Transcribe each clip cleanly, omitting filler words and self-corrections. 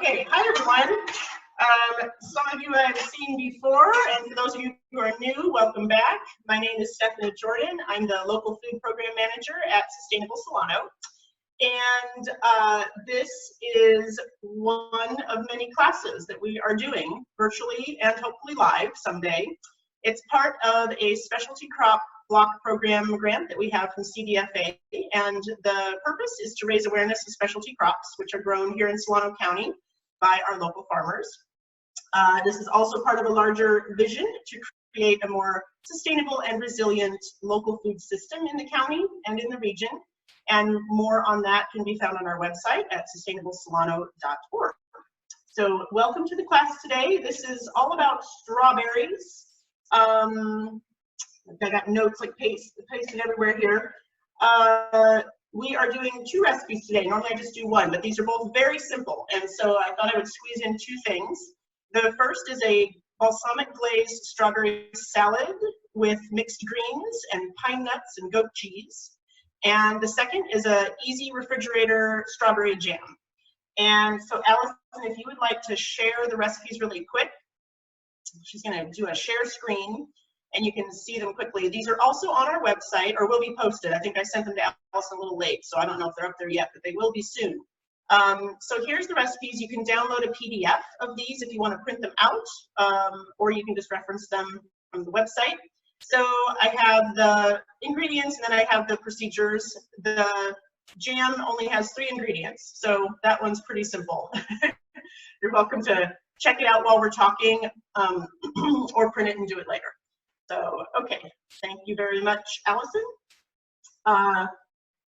Okay, hi everyone. Some of you I've seen before, and for those of you who are new, welcome back. My name is Stephanie Jordan. I'm the local food program manager at Sustainable Solano. And this is one of many classes that we are doing virtually and hopefully live someday. It's part of a specialty crop block program grant that we have from CDFA, and the purpose is to raise awareness of specialty crops, which are grown here in Solano County by our local farmers. This is also part of a larger vision to create a more sustainable and resilient local food system in the county and in the region. And more on that can be found on our website at sustainablesolano.org. So welcome to the class today. This is all about strawberries. I got notes like pasted everywhere here. We are doing two recipes today. Normally I just do one, but these are both very simple. And so I thought I would squeeze in two things. The first is a balsamic-glazed strawberry salad with mixed greens and pine nuts and goat cheese. And the second is a easy refrigerator strawberry jam. And so Allison, if you would like to share the recipes really quick, she's going to do a share screen and you can see them quickly. These are also on our website or will be posted. I think I sent them to Allison a little late, so I don't know if they're up there yet, but they will be soon. So here's the recipes. You can download a PDF of these if you want to print them out, or you can just reference them from the website. So I have the ingredients and then I have the procedures. The jam only has 3 ingredients, so that one's pretty simple. You're welcome to check it out while we're talking, or print it and do it later. So, okay, thank you very much, Allison.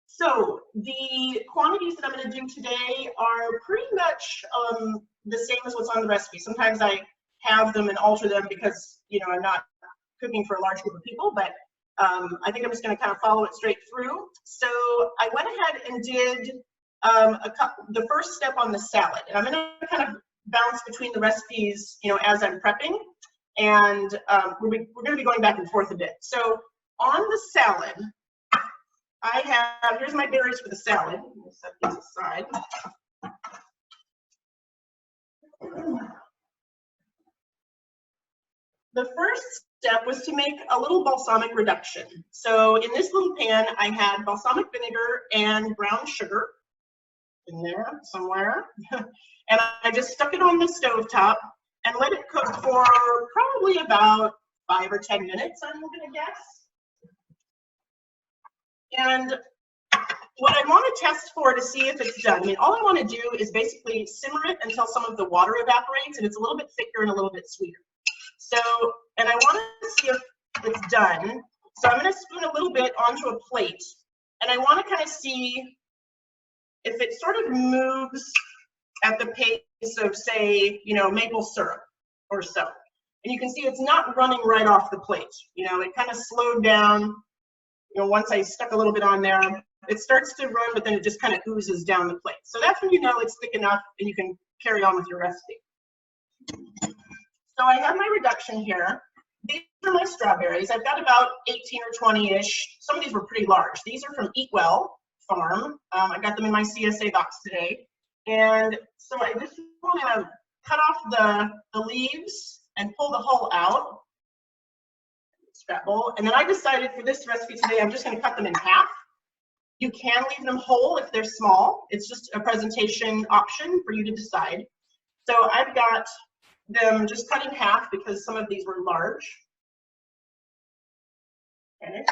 So the quantities that I'm going to do today are pretty much the same as what's on the recipe. Sometimes I have them and alter them because, you know, I'm not cooking for a large group of people, but I think I'm just going to kind of follow it straight through. So I went ahead and did the first step on the salad, and I'm going to kind of bounce between the recipes, you know, as I'm prepping, and we're going to be going back and forth a bit. So on the salad, I have, here's my berries for the salad. Let me set these aside. The first step was to make a little balsamic reduction. So in this little pan, I had balsamic vinegar and brown sugar in there somewhere. And I just stuck it on the stovetop and let it cook for probably about 5 or 10 minutes, I'm gonna guess. And what I want to test for to see if it's done, I mean, all I want to do is basically simmer it until some of the water evaporates and it's a little bit thicker and a little bit sweeter. So, and I want to see if it's done. So I'm going to spoon a little bit onto a plate, and I want to kind of see if it sort of moves at the pace of, say, you know, maple syrup or so. And you can see it's not running right off the plate. You know, it kind of slowed down. You know, once I stuck a little bit on there, it starts to run, but then it just kind of oozes down the plate. So that's when you know it's thick enough and you can carry on with your recipe. So I have my reduction here. These are my strawberries. I've got about 18 or 20-ish. Some of these were pretty large. These are from Eat Well Farm. I got them in my CSA box today. And so I just want to cut off the leaves and pull the hull out. Scrap bowl. And then I decided for this recipe today, I'm just going to cut them in half. You can leave them whole if they're small. It's just a presentation option for you to decide. So I've got them just cut in half because some of these were large. Okay.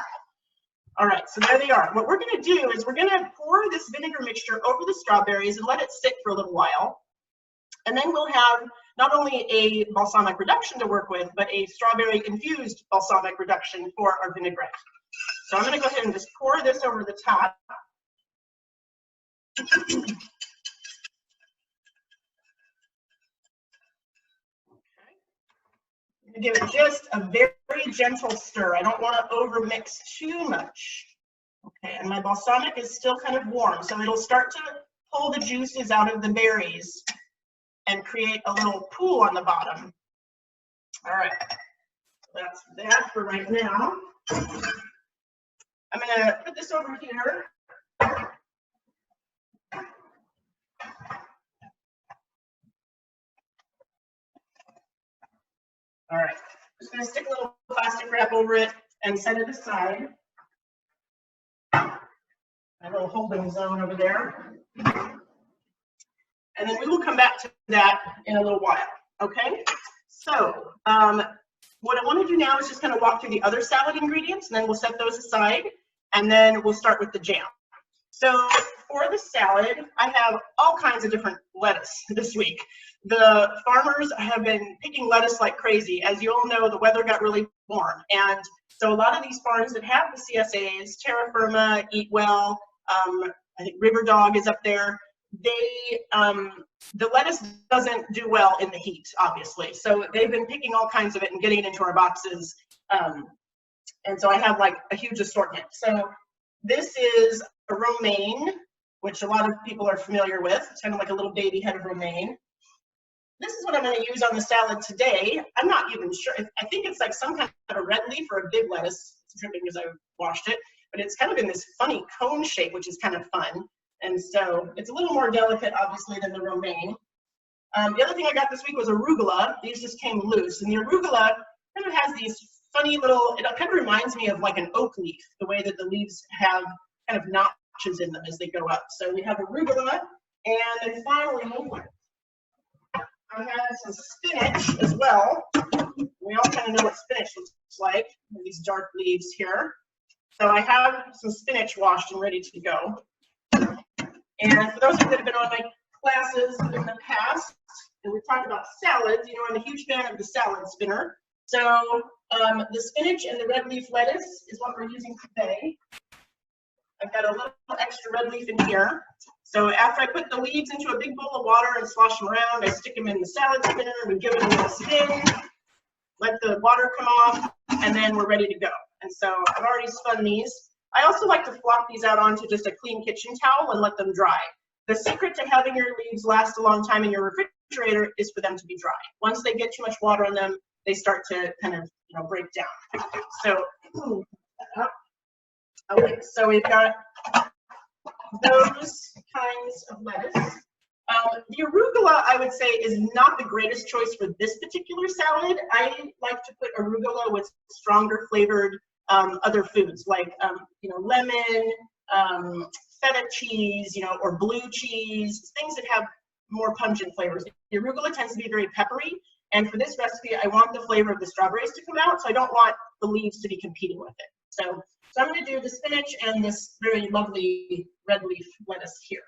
All right, so there they are. What we're going to do is we're going to pour this vinegar mixture over the strawberries and let it sit for a little while. And then we'll have not only a balsamic reduction to work with, but a strawberry infused balsamic reduction for our vinaigrette. So I'm going to go ahead and just pour this over the top. Give it just a very gentle stir. I don't want to over mix too much. Okay, and my balsamic is still kind of warm, so it'll start to pull the juices out of the berries and create a little pool on the bottom. All right, that's that for right now. I'm going to put this over here. All right, just gonna stick a little plastic wrap over it and set it aside. A little holding zone over there. And then we will come back to that in a little while, okay? So what I want to do now is just kind of walk through the other salad ingredients, and then we'll set those aside, and then we'll start with the jam. So for the salad, I have all kinds of different lettuce this week. The farmers have been picking lettuce like crazy. As you all know, the weather got really warm, and so a lot of these farms that have the CSAs, Terra Firma, Eat Well, I think River Dog is up there. They the lettuce doesn't do well in the heat, obviously. So they've been picking all kinds of it and getting it into our boxes. And so I have like a huge assortment. So this is a romaine, which a lot of people are familiar with. It's kind of like a little baby head of romaine. This is what I'm going to use on the salad today. I'm not even sure. I think it's like some kind of a red leaf or a big lettuce. It's dripping as I washed it. But it's kind of in this funny cone shape, which is kind of fun. And so it's a little more delicate, obviously, than the romaine. The other thing I got this week was arugula. These just came loose. And the arugula kind of has these funny little, it kind of reminds me of like an oak leaf, the way that the leaves have kind of notches in them as they go up. So we have arugula. And then finally, I have some spinach as well. We all kind of know what spinach looks like, these dark leaves here. So I have some spinach washed and ready to go. And for those of you that have been on my classes in the past, and we've talked about salads, you know I'm a huge fan of the salad spinner. So the spinach and the red leaf lettuce is what we're using today. I've got a little extra red leaf in here. So after I put the leaves into a big bowl of water and slosh them around, I stick them in the salad spinner, we give it a little spin, let the water come off, and then we're ready to go. And so I've already spun these. I also like to flop these out onto just a clean kitchen towel and let them dry. The secret to having your leaves last a long time in your refrigerator is for them to be dry. Once they get too much water on them, they start to kind of, break down. So, okay, so we've got those kinds of lettuce. The arugula, I would say, is not the greatest choice for this particular salad. I like to put arugula with stronger flavored other foods like, lemon, feta cheese, or blue cheese, things that have more pungent flavors. The arugula tends to be very peppery, and for this recipe, I want the flavor of the strawberries to come out, so I don't want the leaves to be competing with it. So I'm going to do the spinach and this very lovely red leaf lettuce here.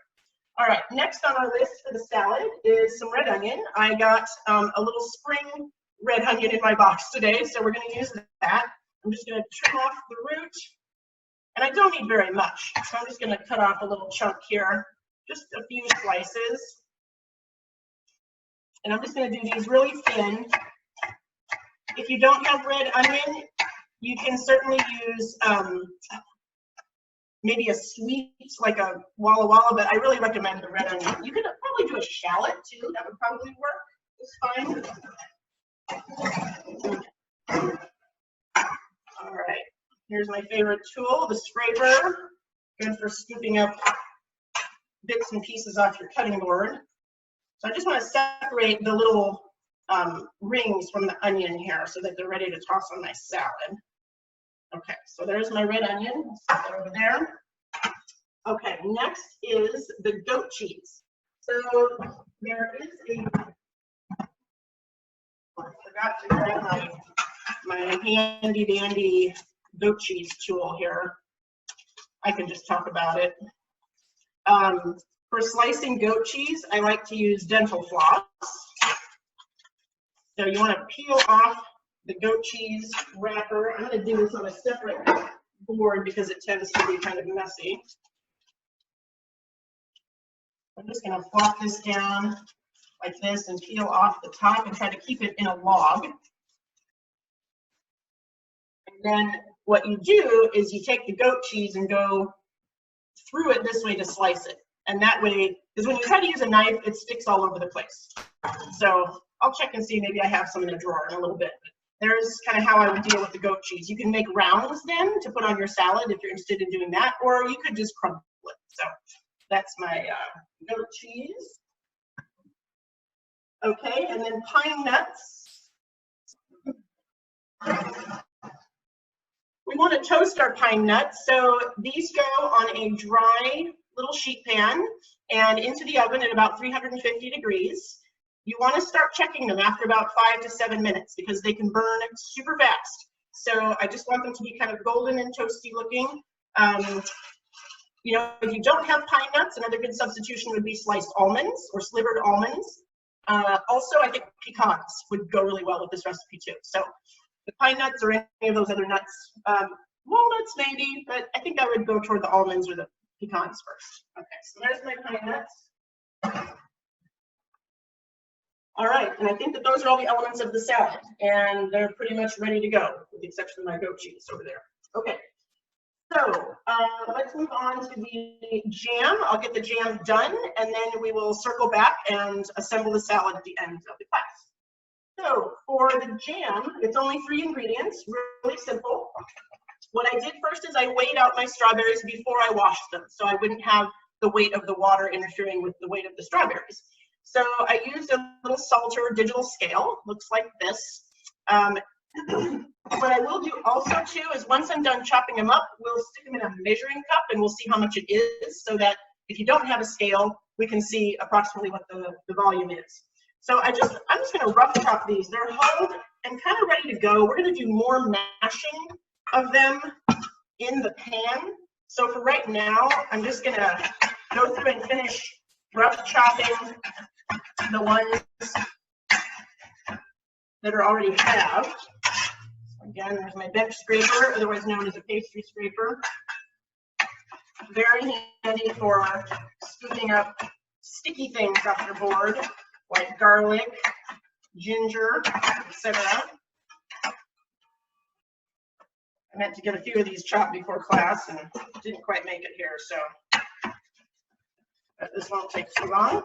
All right, next on our list for the salad is some red onion. I got a little spring red onion in my box today, so we're going to use that. I'm just going to trim off the root, and I don't need very much, so I'm just going to cut off a little chunk here, just a few slices. And I'm just going to do these really thin. If you don't have red onion, you can certainly use maybe a sweet, like a Walla Walla, but I really recommend the red onion. You could probably do a shallot too. That would probably work just fine. All right, here's my favorite tool, the scraper. Good for scooping up bits and pieces off your cutting board. So I just want to separate the little rings from the onion here so that they're ready to toss on my salad. Okay, so there's my red onion. Set that over there. Okay, next is the goat cheese. So there is I forgot to grab my handy dandy goat cheese tool here. I can just talk about it. For slicing goat cheese, I like to use dental floss. So you want to peel off the goat cheese wrapper. I'm going to do this on a separate board because it tends to be kind of messy. I'm just going to flop this down like this and peel off the top and try to keep it in a log. And then what you do is you take the goat cheese and go through it this way to slice it. And that way, because when you try to use a knife, it sticks all over the place. So I'll check and see, maybe I have some in a drawer in a little bit. There's kind of how I would deal with the goat cheese. You can make rounds then to put on your salad if you're interested in doing that, or you could just crumble it. So that's my goat cheese. Okay, and then pine nuts. We want to toast our pine nuts, so these go on a dry little sheet pan and into the oven at about 350 degrees. You want to start checking them after about 5 to 7 minutes because they can burn super fast. So I just want them to be kind of golden and toasty looking. You know, if you don't have pine nuts, another good substitution would be sliced almonds or slivered almonds. Also, I think pecans would go really well with this recipe too. So the pine nuts or any of those other nuts, walnuts maybe, but I think I would go toward the almonds or the pecans first. Okay, so there's my pine nuts. All right, and I think that those are all the elements of the salad, and they're pretty much ready to go, with the exception of my goat cheese over there. Okay, so let's move on to the jam. I'll get the jam done, and then we will circle back and assemble the salad at the end of the class. So for the jam, it's only 3 ingredients, really simple. What I did first is I weighed out my strawberries before I washed them, so I wouldn't have the weight of the water interfering with the weight of the strawberries. So I used a little salter digital scale, looks like this. What I will do also too is once I'm done chopping them up, we'll stick them in a measuring cup and we'll see how much it is, so that if you don't have a scale, we can see approximately what the volume is. So I'm just going to rough chop these. They're hulled and kind of ready to go. We're going to do more mashing of them in the pan. So for right now, I'm just going to go through and finish rough chopping the ones that are already halved. Again, there's my bench scraper, otherwise known as a pastry scraper. Very handy for scooping up sticky things off your board, like garlic, ginger, etc. I meant to get a few of these chopped before class and didn't quite make it here, so this won't take too long.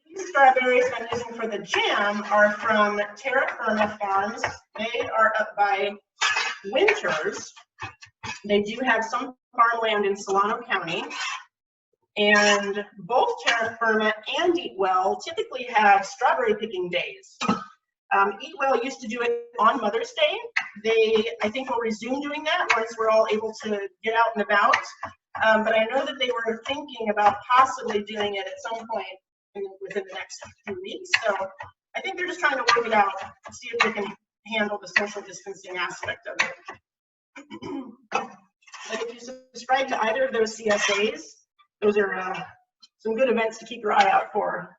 These strawberries I'm using for the jam are from Terra Firma Farms. They are up by Winters. They do have some farmland in Solano County. And both Terra Firma and Eat Well typically have strawberry picking days. Eat Well used to do it on Mother's Day. They, I think, will resume doing that once we're all able to get out and about. But I know that they were thinking about possibly doing it at some point within the next few weeks. So I think they're just trying to work it out, see if they can handle the social distancing aspect of it. But if you subscribe to either of those CSAs, those are some good events to keep your eye out for.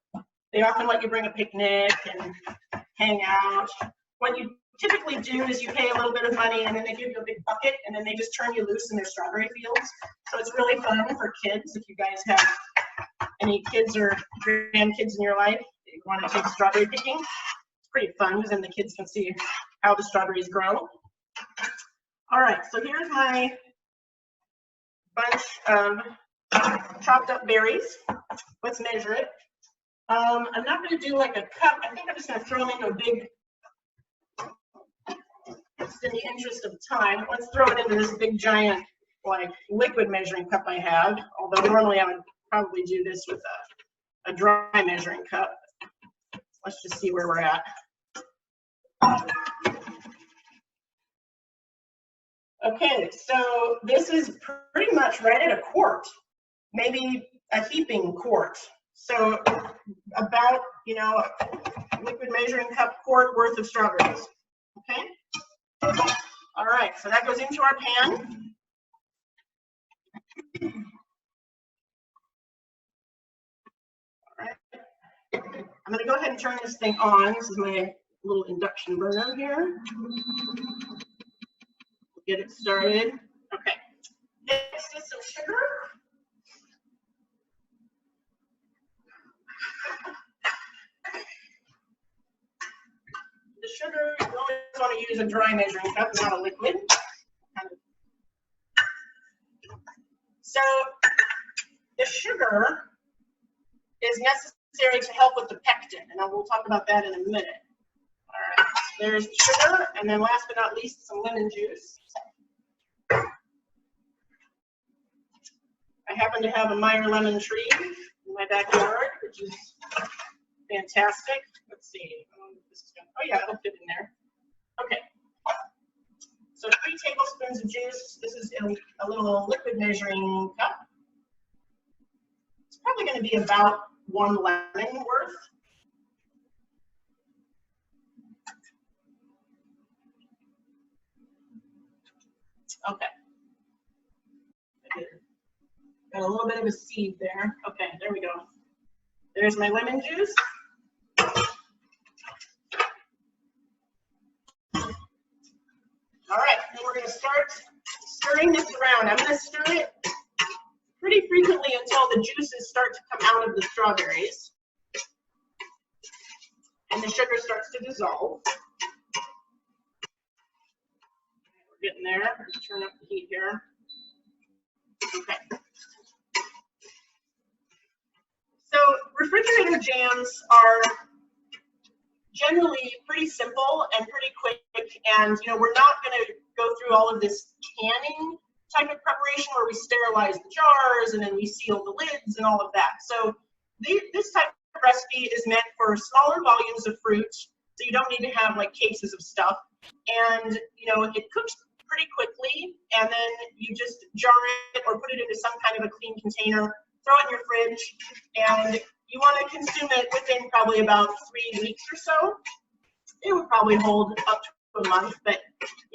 They often let you bring a picnic and hang out. What you typically do is you pay a little bit of money and then they give you a big bucket and then they just turn you loose in their strawberry fields. So it's really fun for kids. If you guys have any kids or grandkids in your life that you want to take strawberry picking, it's pretty fun because then the kids can see how the strawberries grow. All right, so here's my bunch of chopped up berries. Let's measure it. I'm not going to do like a cup. I think I'm just going to throw them into a big, just in the interest of time, let's throw it into this big giant like liquid measuring cup I have, although normally I would probably do this with a dry measuring cup. Let's just see where we're at. Okay, so this is pretty much right at a quart, maybe a heaping quart. So about, you know, a liquid measuring cup quart worth of strawberries. Okay. All right, so that goes into our pan. All right. I'm going to go ahead and turn this thing on. This is my little induction burner here. Get it started. Okay. Next is some sugar. The sugar, you always want to use a dry measuring cup, not a liquid. So the sugar is necessary to help with the pectin, and we'll talk about that in a minute. All right, there's sugar, and then last but not least, some lemon juice. I happen to have a Meyer lemon tree in my backyard, which is fantastic. Let's see. Oh yeah, it'll fit in there. Okay. So 3 tablespoons of juice. This is in a little liquid measuring cup. It's probably going to be about 1 lemon worth. Okay. Got a little bit of a seed there. Okay, there we go. There's my lemon juice. All right, then we're going to start stirring this around. I'm going to stir it pretty frequently until the juices start to come out of the strawberries and the sugar starts to dissolve. We're getting there. Let's turn up the heat here. Okay. So refrigerator jams are generally pretty simple and pretty quick, and we're not going to go through all of this canning type of preparation where we sterilize the jars and then we seal the lids and all of that. So this type of recipe is meant for smaller volumes of fruit, so you don't need to have like cases of stuff, and it cooks pretty quickly, and then you just jar it or put it into some kind of a clean container, throw it in your fridge, and you want to consume it within probably about 3 weeks or so. It would probably hold up to a month, but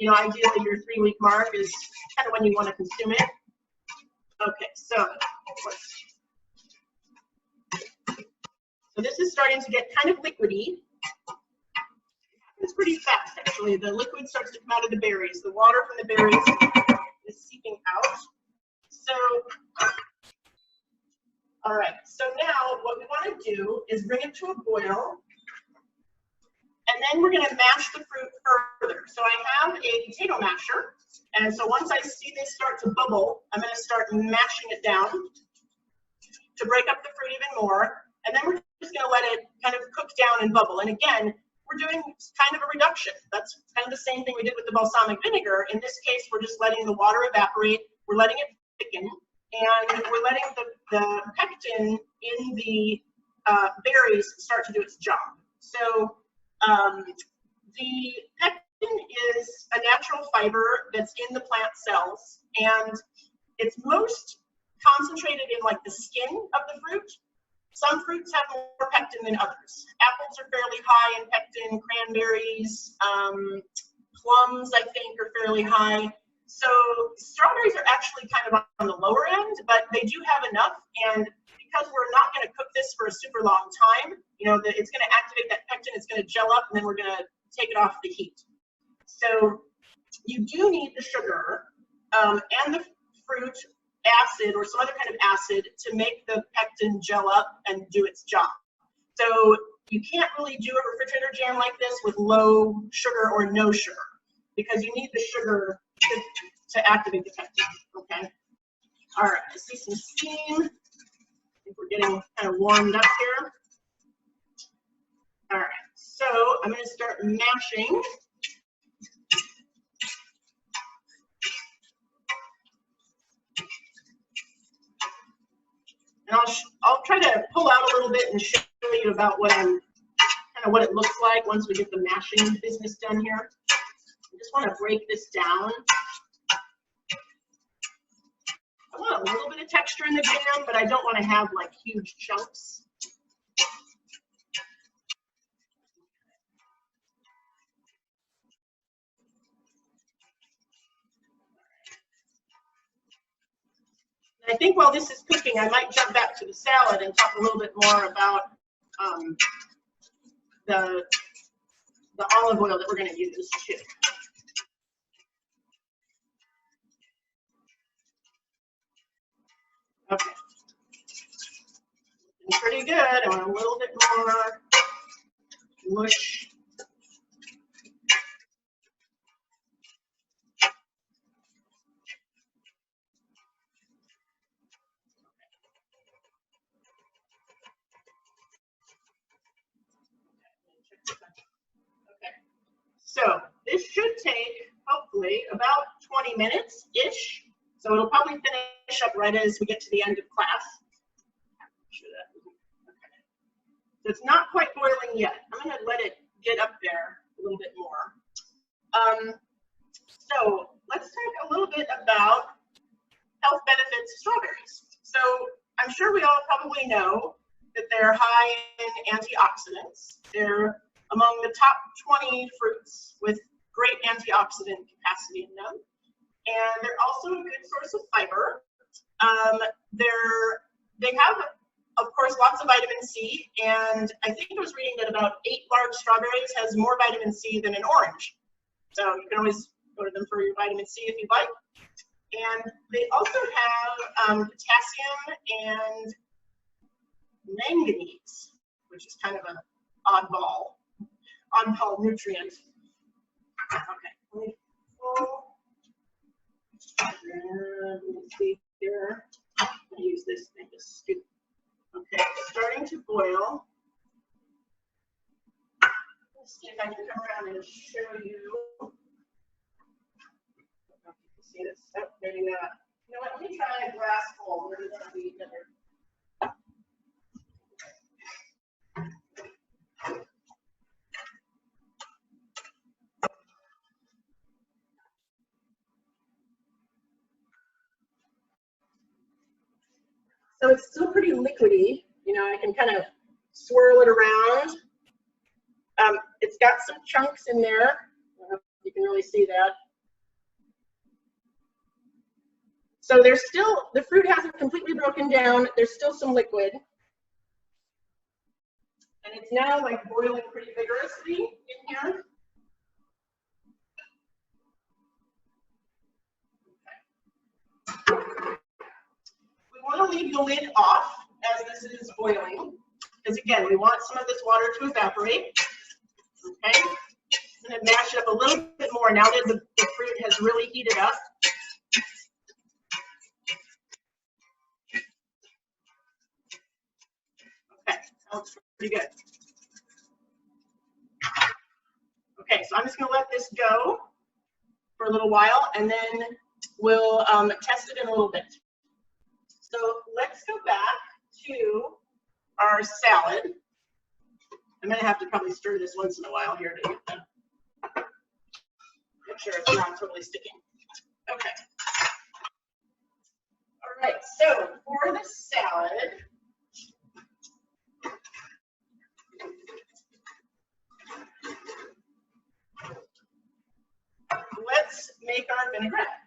ideally your 3-week mark is kind of when you want to consume it. Okay, so this is starting to get kind of liquidy. It's pretty fast, actually. The liquid starts to come out of the berries. The water from the berries is seeping out. So, all right. So now what we want to do is bring it to a boil, and then we're going to mash the fruit further. So I have a potato masher, and so once I see this start to bubble, I'm going to start mashing it down to break up the fruit even more, and then we're just going to let it kind of cook down and bubble. And again, we're doing kind of a reduction. That's kind of the same thing we did with the balsamic vinegar. In this case, we're just letting the water evaporate, we're letting it thicken, and we're letting the pectin in the berries start to do its job. So the pectin is a natural fiber that's in the plant cells, and it's most concentrated in like the skin of the fruit. Some fruits have more pectin than others. Apples are fairly high in pectin, cranberries, plums, I think, are fairly high. So strawberries are actually kind of on the lower end, but they do have enough, and because we're not going to cook this for a super long time, it's going to activate that pectin, it's going to gel up, and then we're going to take it off the heat. So you do need the sugar and the fruit acid or some other kind of acid to make the pectin gel up and do its job. So you can't really do a refrigerator jam like this with low sugar or no sugar, because you need the sugar to activate the pectin. Okay. All right. I see some steam. I think we're getting kind of warmed up here. All right. So I'm going to start mashing. And I'll try to pull out a little bit and show you about what it looks like once we get the mashing business done here. I just want to break this down. I want a little bit of texture in the jam, but I don't want to have like huge chunks. I think while this is cooking, I might jump back to the salad and talk a little bit more about the olive oil that we're going to use too. Okay. Pretty good. I want a little bit more mush. So this should take, hopefully, about 20 minutes-ish. So it'll probably finish up right as we get to the end of class. So it's not quite boiling yet. I'm going to let it get up there a little bit more. So let's talk a little bit about health benefits of strawberries. So I'm sure we all probably know that they're high in antioxidants. They're among the top 20 fruits with great antioxidant capacity in them. And they're also a good source of fiber. They have, of course, lots of vitamin C, and I think I was reading that about 8 large strawberries has more vitamin C than an orange. So you can always go to them for your vitamin C if you'd like. And they also have potassium and manganese, which is kind of an oddball nutrient. Okay, let me see here. I'm going to use this thing to scoop. Okay, starting to boil. Let's see if I can come around and show you. See this? Oh, maybe not. You know what? Let me try a glass bowl. Where does that be better? So it's still pretty liquidy. You know, I can kind of swirl it around. It's got some chunks in there. I don't know if you can really see that. So there's still, the fruit hasn't completely broken down. There's still some liquid. And it's now like boiling pretty vigorously in here. Okay. We want to leave the lid off as this is boiling, because again, we want some of this water to evaporate. Okay. I'm going to mash it up a little bit more now that the fruit has really heated up. Okay, that looks pretty good. Okay, so I'm just going to let this go for a little while, and then we'll test it in a little bit. So let's go back to our salad. I'm going to have to probably stir this once in a while here to make sure it's not totally sticking. Okay. All right, so for the salad, let's make our vinaigrette.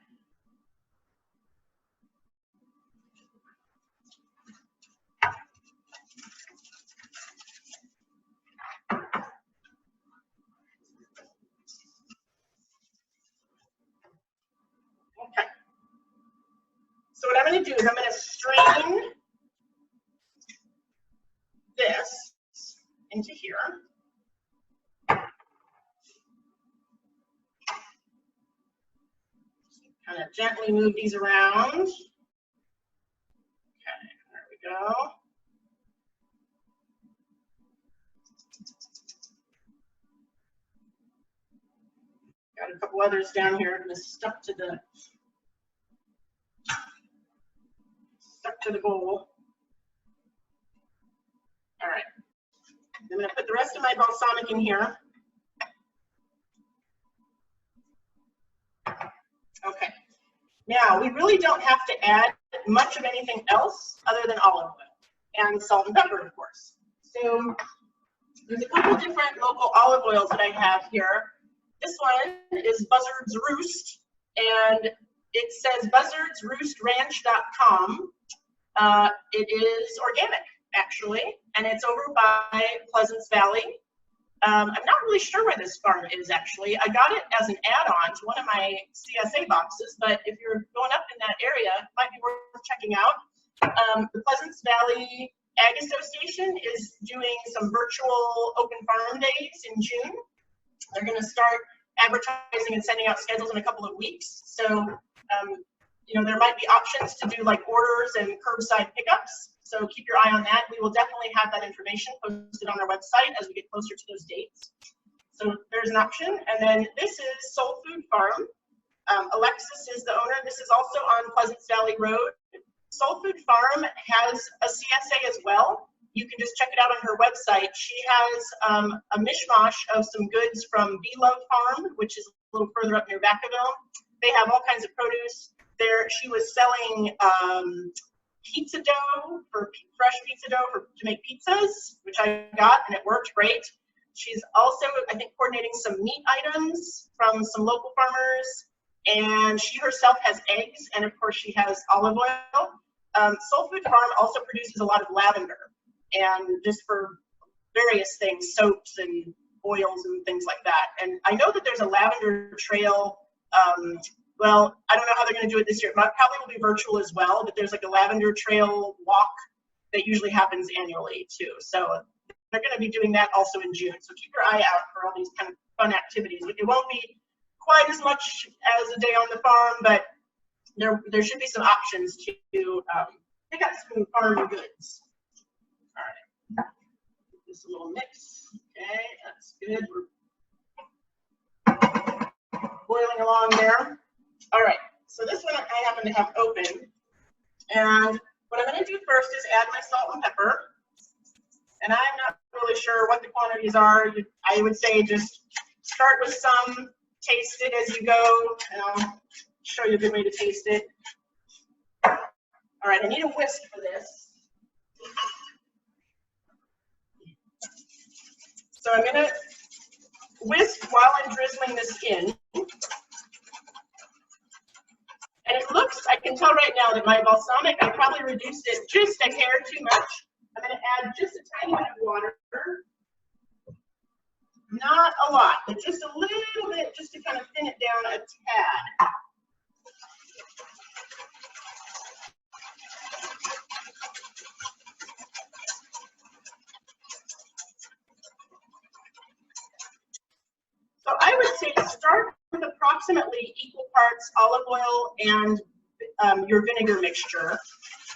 Okay. So what I'm going to do is I'm going to strain this into here. Kind of gently move these around. Okay, there we go. Got a couple others down here. I'm going to stuck to the bowl. All right. I'm going to put the rest of my balsamic in here. Okay. Now, we really don't have to add much of anything else other than olive oil and salt and pepper, of course. So there's a couple different local olive oils that I have here. This one is Buzzard's Roost, and it says buzzardsroostranch.com. It is organic, actually, and it's over by Pleasance Valley. I'm not really sure where this farm is, actually. I got it as an add-on to one of my CSA boxes, but if you're going up in that area, it might be worth checking out. The Pleasance Valley Ag Association is doing some virtual open farm days in June. They're going to start advertising and sending out schedules in a couple of weeks. So, you know, there might be options to do like orders and curbside pickups. So keep your eye on that. We will definitely have that information posted on our website as we get closer to those dates. So there's an option. And then this is Soul Food Farm. Alexis is the owner. This is also on Pleasance Valley Road. Soul Food Farm has a CSA as well. you can just check it out on her website. She has a mishmash of some goods from Bee Love Farm, which is a little further up near Vacaville. They have all kinds of produce there. She was selling pizza dough, fresh pizza dough to make pizzas, which I got, and it worked great. She's also, I think, coordinating some meat items from some local farmers, and she herself has eggs, and of course she has olive oil. Soul Food Farm also produces a lot of lavender, and just for various things, soaps and oils and things like that. And I know that there's a lavender trail. Well, I don't know how they're going to do it this year. It probably will be virtual as well, but there's like a lavender trail walk that usually happens annually too. So they're going to be doing that also in June. So keep your eye out for all these kind of fun activities. It won't be quite as much as a day on the farm, but there should be some options to pick out some farm goods. All right, just a little mix. Okay, that's good. We're boiling along there. All right, so this one I happen to have open, and what I'm going to do first is add my salt and pepper. And I'm not really sure what the quantities are. I would say just start with some, taste it as you go, and I'll show you a good way to taste it. All right, I need a whisk for this. So I'm going to whisk while I'm drizzling this in. And it looks, I can tell right now that my balsamic, I probably reduced it just a hair too much. I'm going to add just a tiny bit of water. Not a lot, but just a little bit, just to kind of thin it down a tad. So I would say start with approximately equal parts olive oil and your vinegar mixture.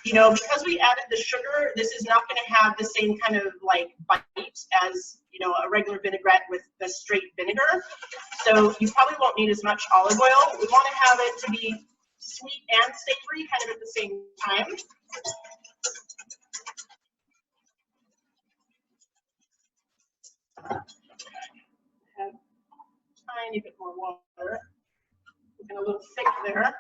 You know, because we added the sugar, this is not going to have the same kind of like bite as, you know, a regular vinaigrette with the straight vinegar. So you probably won't need as much olive oil. We want to have it to be sweet and savory kind of at the same time. Add a tiny bit more water. Looking a little thick there.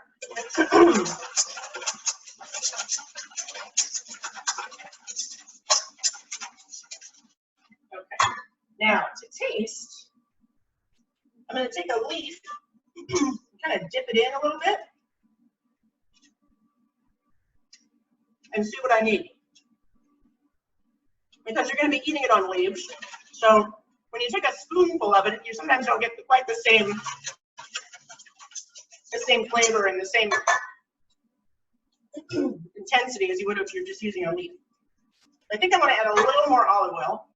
Okay, now to taste, I'm going to take a leaf, kind of dip it in a little bit, and see what I need. Because you're going to be eating it on leaves, so when you take a spoonful of it, you sometimes don't get quite the same flavor and the same intensity as you would if you're just using a leaf. I think I want to add a little more olive oil.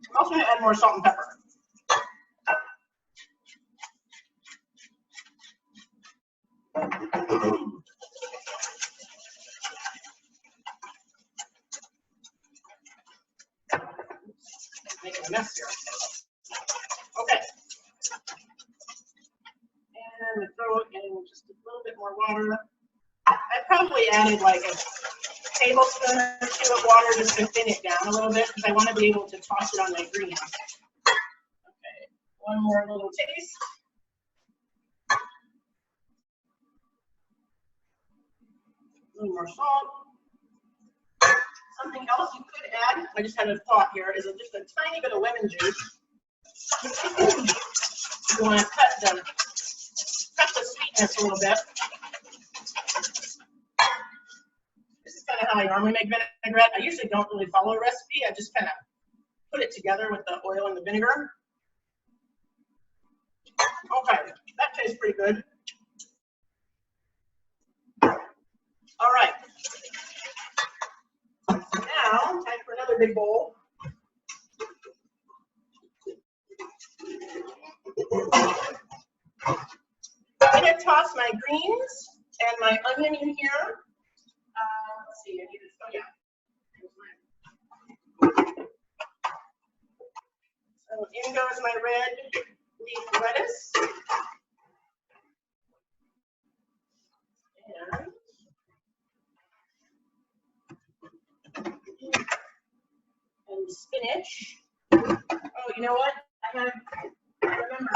I'm also going to add more salt and pepper. Making a mess here. Okay. And throw in just a little bit more water. I probably added like a tablespoon or two of water just to thin it down a little bit because I want to be able to toss it on my greens. Okay, one more little taste. A little more salt. Something else you could add, I just had a thought here, is just a tiny bit of lemon juice. You want to cut the sweetness a little bit. This is kind of how I normally make vinaigrette. I usually don't really follow a recipe. I just kind of put it together with the oil and the vinegar. Okay, that tastes pretty good. All right. Now, time for another big bowl. I'm going to toss my greens and my onion in here. Let's see, I need this. Oh, yeah. So in goes my red leaf lettuce. And spinach. Oh, you know what? I remember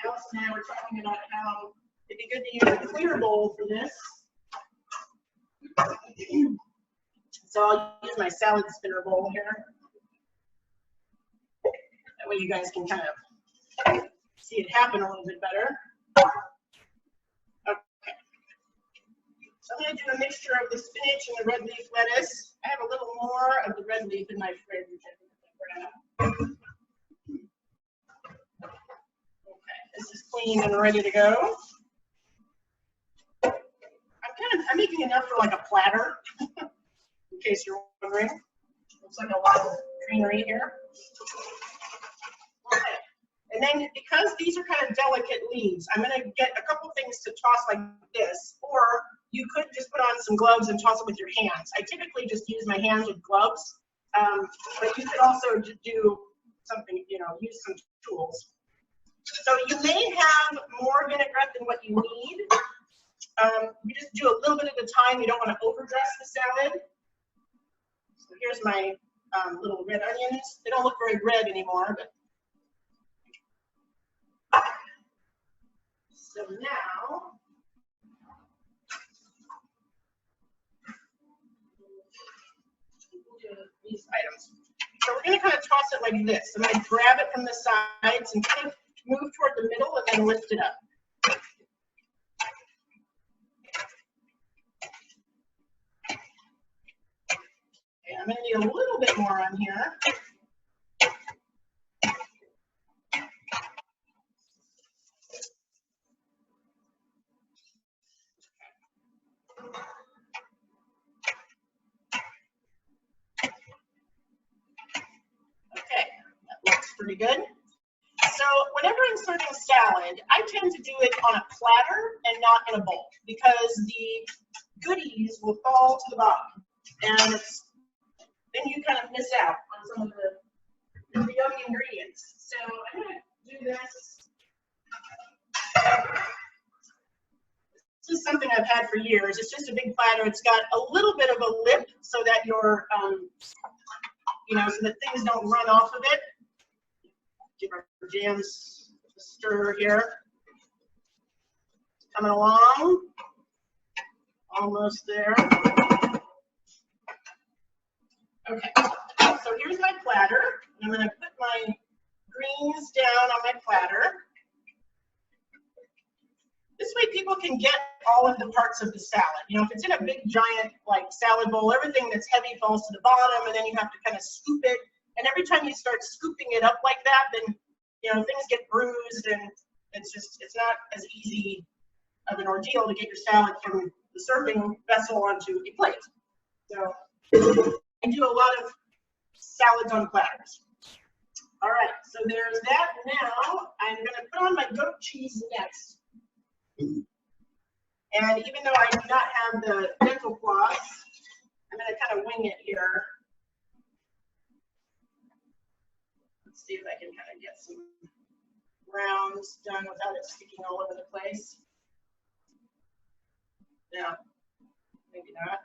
Alice and I were talking about how it'd be good to use a clear bowl for this. So I'll use my salad spinner bowl here. That way you guys can kind of see it happen a little bit better. Okay. So I'm going to do a mixture of the spinach and the red leaf lettuce. I have a little more of the red leaf in my fridge, which I think I'm going to grab. Okay, this is clean and ready to go. I'm making enough for like a platter, in case you're wondering. Looks like a lot of greenery here. Okay. And then because these are kind of delicate leaves, I'm going to get a couple things to toss like this, or you could just put on some gloves and toss it with your hands. I typically just use my hands with gloves, but you could also do something, you know, use some tools. So you may have more vinaigrette than what you need. You just do a little bit at a time. You don't want to overdress the salad. So here's my little red onions. They don't look very red anymore, but so now we'll do these items. So we're going to kind of toss it like this. I'm going to grab it from the sides and kind of move toward the middle and then lift it up. I'm going to need a little bit more on here. Okay, that looks pretty good. So whenever I'm serving salad, I tend to do it on a platter and not in a bowl because the goodies will fall to the bottom, and then you kind of miss out on some of the yummy ingredients. So I'm going to do this. This is something I've had for years. It's just a big platter. It's got a little bit of a lip so that your, you know, so that things don't run off of it. Give our jams a stir here. Coming along. Almost there. Okay, so here's my platter. I'm going to put my greens down on my platter. This way people can get all of the parts of the salad. You know, if it's in a big giant like salad bowl, everything that's heavy falls to the bottom, and then you have to kind of scoop it. And every time you start scooping it up like that, then, you know, things get bruised, and it's not as easy of an ordeal to get your salad from the serving vessel onto a plate. So I do a lot of salads on platters. All right, so there's that. Now I'm going to put on my goat cheese next. And even though I do not have the dental floss, I'm going to kind of wing it here. Let's see if I can kind of get some rounds done without it sticking all over the place. No, maybe not.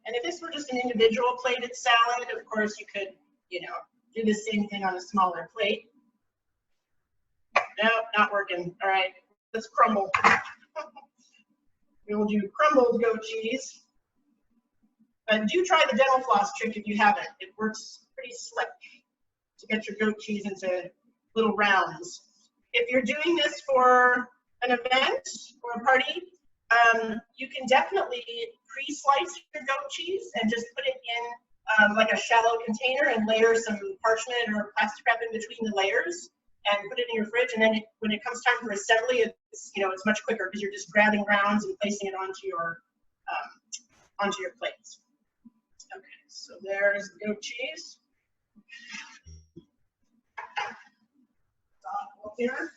And if this were just an individual plated salad, of course you could, you know, do the same thing on a smaller plate. No, not working. All right, let's crumble. We will do crumbled goat cheese. But do try the dental floss trick if you haven't. It works pretty slick to get your goat cheese into little rounds. If you're doing this for an event or a party, you can definitely pre-slice your goat cheese and just put it in like a shallow container and layer some parchment or plastic wrap in between the layers and put it in your fridge. And then when it comes time for assembly, it's, you know, it's much quicker because you're just grabbing rounds and placing it onto your plates. Okay, so there's the goat cheese. Stop here.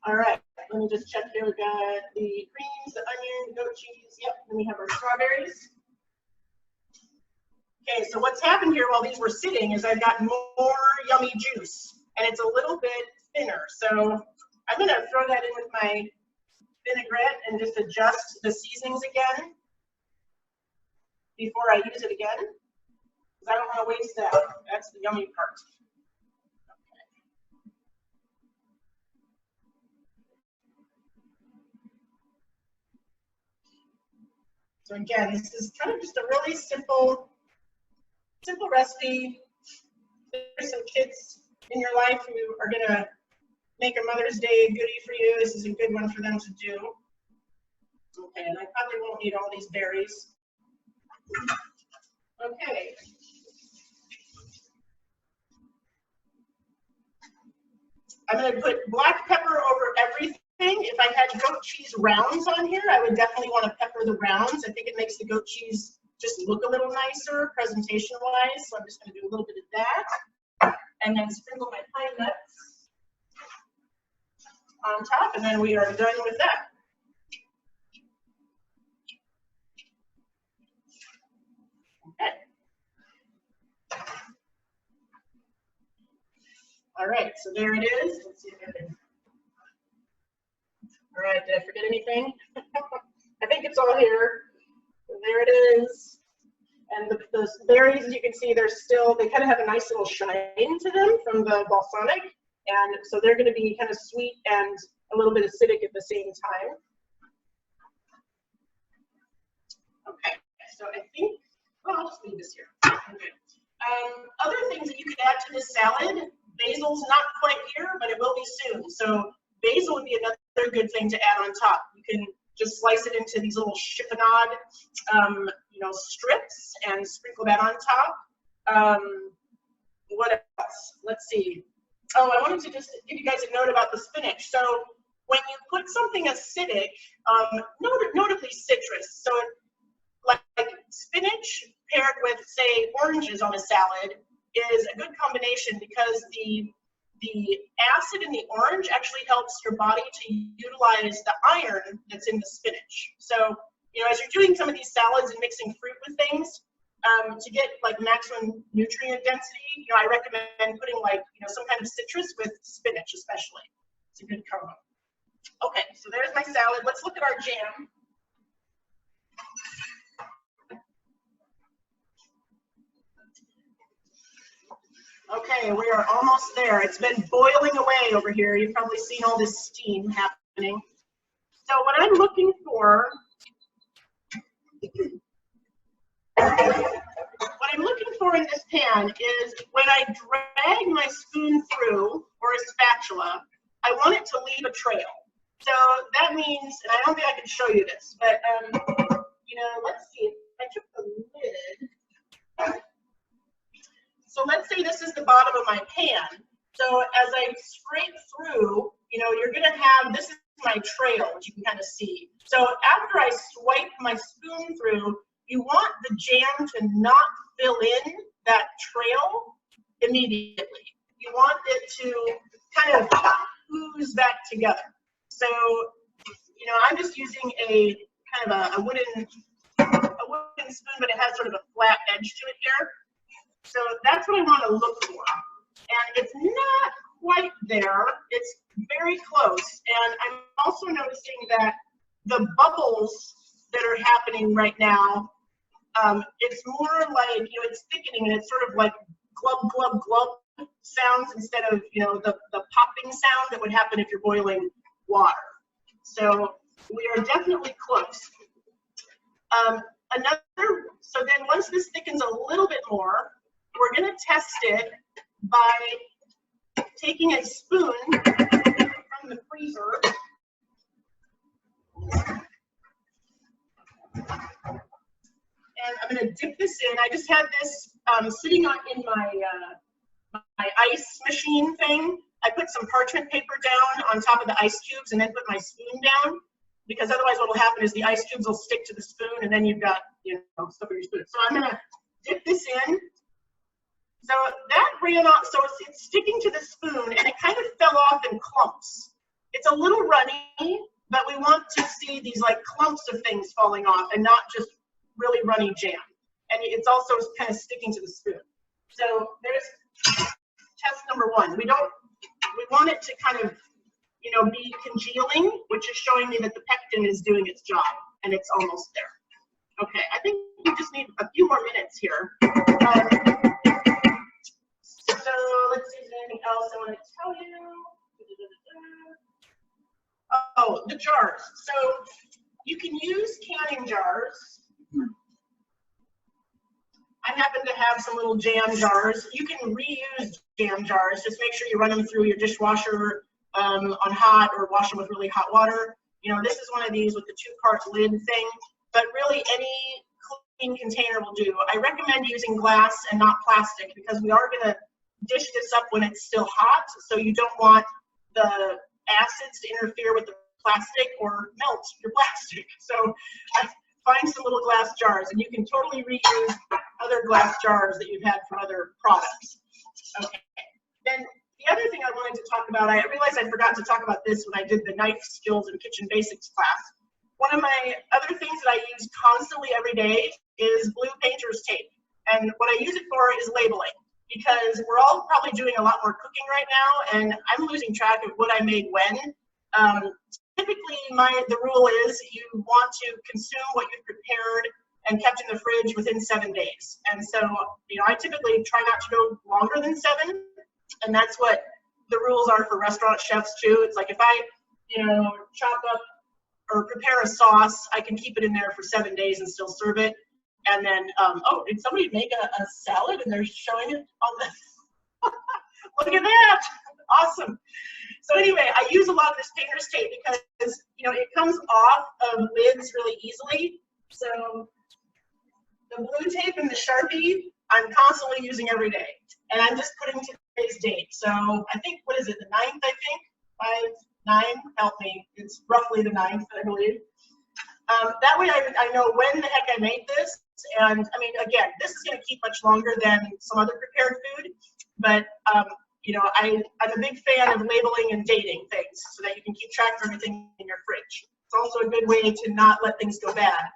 All right, let me just check here. We've got the greens, the onion, goat cheese. Yep, then we have our strawberries. Okay, so what's happened here while these were sitting is I've got more yummy juice, and it's a little bit thinner. So I'm going to throw that in with my vinaigrette and just adjust the seasonings again before I use it again, because I don't want to waste that. That's the yummy part. So again, this is kind of just a really simple recipe. There's some kids in your life who are gonna make a Mother's Day goodie for you. This is a good one for them to do. Okay, and I probably won't need all these berries. Okay. I'm gonna put black pepper over everything. If I had goat cheese rounds on here, I would definitely want to pepper the rounds. I think it makes the goat cheese just look a little nicer presentation-wise. So I'm just gonna do a little bit of that. And then sprinkle my pine nuts on top, and then we are done with that. Okay. All right, so there it is. Let's see if I can. All right, did I forget anything? I think it's all here. So there it is. And the berries, as you can see, they kind of have a nice little shine to them from the balsamic. And so they're going to be kind of sweet and a little bit acidic at the same time. Okay, so I think, well, I'll just leave this here. Okay. Other things that you could add to this salad, basil's not quite here, but it will be soon. So basil would be another good thing to add on top. You can just slice it into these little chiffonade, strips and sprinkle that on top. What else? Let's see. Oh, I wanted to just give you guys a note about the spinach. So when you put something acidic, notably citrus, so like spinach paired with, say, oranges on a salad is a good combination because the acid in the orange actually helps your body to utilize the iron that's in the spinach. So, as you're doing some of these salads and mixing fruit with things, to get like maximum nutrient density, I recommend putting some kind of citrus with spinach especially. It's a good combo. Okay, so there's my salad. Let's look at our jam. Okay, we are almost there. It's been boiling away over here. You've probably seen all this steam happening. So what I'm looking for, in this pan is when I drag my spoon through, or a spatula, I want it to leave a trail. So that means, and I don't think I can show you this, but let's see, if I took the lid. So let's say this is the bottom of my pan. So as I scrape through, you're gonna have, this is my trail, which you can kind of see. So after I swipe my spoon through, you want the jam to not fill in that trail immediately. You want it to kind of ooze back together. So, I'm just using a kind of a wooden spoon, but it has sort of a flat edge to it here. So that's what I want to look for. And it's not quite there. It's very close. And I'm also noticing that the bubbles that are happening right now, it's more like, it's thickening, and it's sort of like glub, glub, glub sounds instead of, the popping sound that would happen if you're boiling water. So we are definitely close. So then once this thickens a little bit more, we're going to test it by taking a spoon from the freezer and I'm going to dip this in. I just had this sitting in my ice machine thing. I put some parchment paper down on top of the ice cubes and then put my spoon down, because otherwise what will happen is the ice cubes will stick to the spoon and then you've got stuff in your spoon. So I'm going to dip this in. So that ran off, so it's sticking to the spoon, and it kind of fell off in clumps. It's a little runny, but we want to see these like clumps of things falling off and not just really runny jam. And it's also kind of sticking to the spoon. So there's test number one. We want it to kind of you know, be congealing, which is showing me that the pectin is doing its job, and it's almost there. Okay, I think we just need a few more minutes here. So let's see if there's anything else I want to tell you. Oh, the jars. So you can use canning jars. I happen to have some little jam jars. You can reuse jam jars. Just make sure you run them through your dishwasher on hot, or wash them with really hot water. You know, this is one of these with the 2-part lid thing, but really any clean container will do. I recommend using glass and not plastic, because we are going to dish this up when it's still hot, so you don't want the acids to interfere with the plastic or melt your plastic. So find some little glass jars, and you can totally reuse other glass jars that you've had from other products. Okay. Then the other thing I wanted to talk about, I realized I forgot to talk about this when I did the knife skills and kitchen basics class. One of my other things that I use constantly every day is blue painter's tape. And what I use it for is labeling, because we're all probably doing a lot more cooking right now, and I'm losing track of what I made when. Typically, the rule is you want to consume what you've prepared and kept in the fridge within 7 days. And so, you know, I typically try not to go longer than 7, and that's what the rules are for restaurant chefs too. It's like if I, you know, chop up or prepare a sauce, I can keep it in there for 7 days and still serve it. And then, oh, did somebody make a salad and they're showing it on the, look at that, awesome. So anyway, I use a lot of this painter's tape because, you know, it comes off of lids really easily. So the blue tape and the Sharpie, I'm constantly using every day. And I'm just putting today's date. So I think, what is it, the 9th, I think? 9, help me. It's roughly the 9th, I believe. That way I know when the heck I made this. And I mean, again, this is going to keep much longer than some other prepared food. But, you know, I'm a big fan of labeling and dating things so that you can keep track of everything in your fridge. It's also a good way to not let things go bad.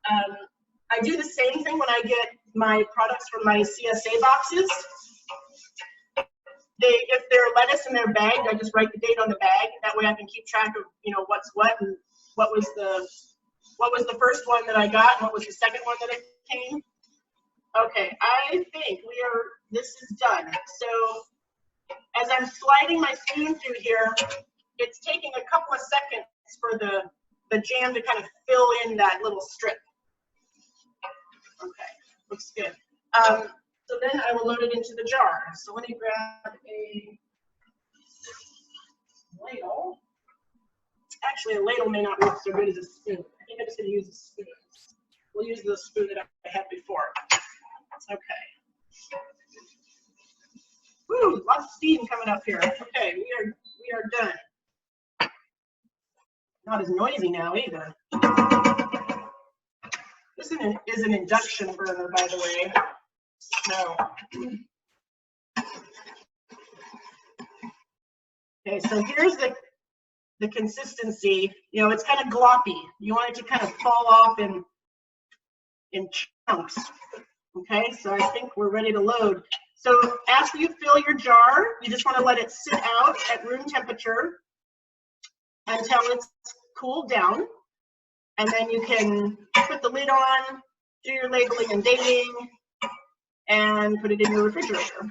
I do the same thing when I get my products from my CSA boxes. If they're lettuce in their bag, I just write the date on the bag. That way I can keep track of, you know, what's what and what was the first one that I got and what was the second one that it came. Okay, I think this is done. So as I'm sliding my spoon through here, it's taking a couple of seconds for the jam to kind of fill in that little strip. Okay, looks good. So then I will load it into the jar. So let me grab a ladle. Actually, a ladle may not work so good as a spoon. I think I'm just going to use a spoon. We'll use the spoon that I had before. Okay. Woo, lots of steam coming up here. Okay, we are done. Not as noisy now either. This is an induction burner, by the way. So, okay, so here's the consistency. You know, it's kind of gloppy. You want it to kind of fall off in chunks. Okay, so I think we're ready to load. So after you fill your jar, you just want to let it sit out at room temperature until it's cooled down. And then you can put the lid on, do your labeling and dating, and put it in your refrigerator.